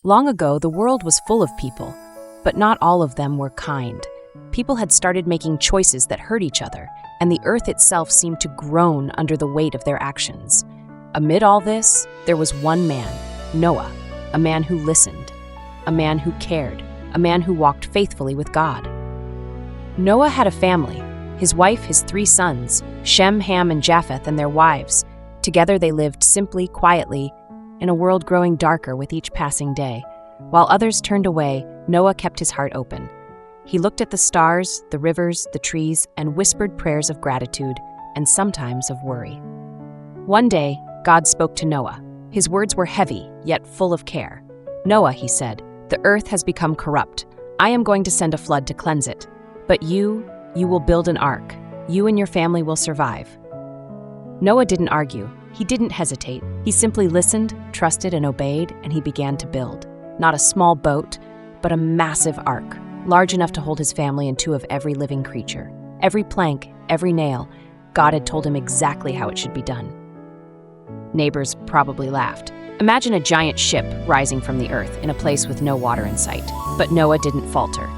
Long ago, the world was full of people, but not all of them were kind. People had started making choices that hurt each other, and the earth itself seemed to groan under the weight of their actions. Amid all this, there was one man, Noah, a man who listened, a man who cared, a man who walked faithfully with God. Noah had a family, his wife, his 3 sons, Shem, Ham, and Japheth, and their wives. Together they lived simply, quietly, in a world growing darker with each passing day. While others turned away, Noah kept his heart open. He looked at the stars, the rivers, the trees, and whispered prayers of gratitude and sometimes of worry. One day, God spoke to Noah. His words were heavy, yet full of care. "Noah," he said, "the earth has become corrupt. I am going to send a flood to cleanse it. But you will build an ark. You and your family will survive." Noah didn't argue. He didn't hesitate. He simply listened, trusted, and obeyed, and he began to build. Not a small boat, but a massive ark, large enough to hold his family and 2 of every living creature. Every plank, every nail, God had told him exactly how it should be done. Neighbors probably laughed. Imagine a giant ship rising from the earth in a place with no water in sight. But Noah didn't falter.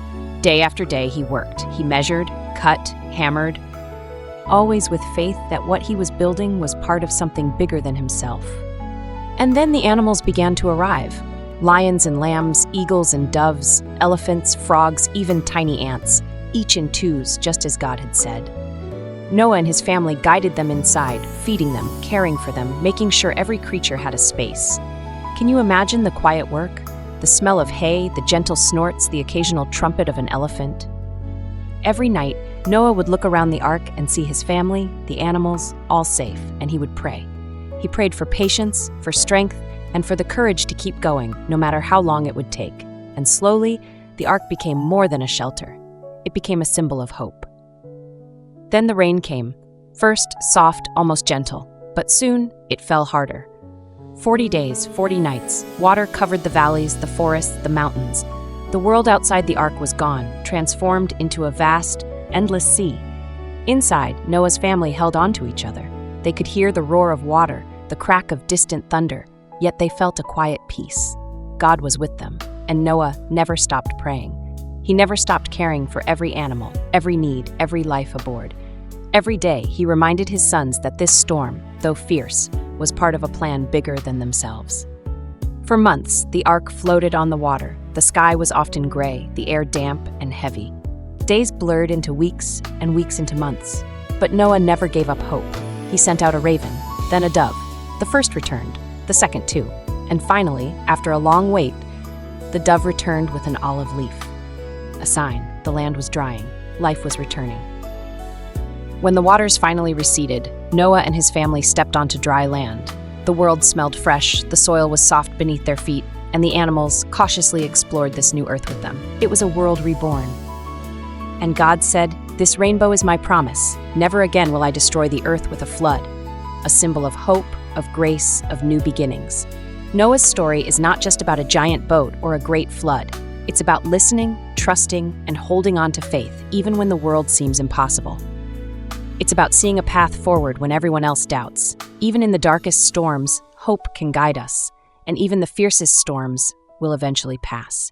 Day after day he worked. He measured, cut, hammered, always with faith that what he was building was part of something bigger than himself. And then the animals began to arrive. Lions and lambs, eagles and doves, elephants, frogs, even tiny ants, each in 2s, just as God had said. Noah and his family guided them inside, feeding them, caring for them, making sure every creature had a space. Can you imagine the quiet work? The smell of hay, the gentle snorts, the occasional trumpet of an elephant? Every night, Noah would look around the ark and see his family, the animals, all safe, and he would pray. He prayed for patience, for strength, and for the courage to keep going, no matter how long it would take. And slowly, the ark became more than a shelter. It became a symbol of hope. Then the rain came. First, soft, almost gentle, but soon it fell harder. 40 days, 40 nights, water covered the valleys, the forests, the mountains. The world outside the ark was gone, transformed into a vast, endless sea. Inside, Noah's family held on to each other. They could hear the roar of water, the crack of distant thunder, yet they felt a quiet peace. God was with them, and Noah never stopped praying. He never stopped caring for every animal, every need, every life aboard. Every day, he reminded his sons that this storm, though fierce, was part of a plan bigger than themselves. For months, the ark floated on the water. The sky was often gray, the air damp and heavy. Days blurred into weeks and weeks into months. But Noah never gave up hope. He sent out a raven, then a dove. The first returned, the second too. And finally, after a long wait, the dove returned with an olive leaf. A sign, the land was drying, life was returning. When the waters finally receded, Noah and his family stepped onto dry land. The world smelled fresh, the soil was soft beneath their feet, and the animals cautiously explored this new earth with them. It was a world reborn. And God said, "This rainbow is my promise. Never again will I destroy the earth with a flood." A symbol of hope, of grace, of new beginnings. Noah's story is not just about a giant boat or a great flood. It's about listening, trusting, and holding on to faith, even when the world seems impossible. It's about seeing a path forward when everyone else doubts. Even in the darkest storms, hope can guide us, and even the fiercest storms will eventually pass.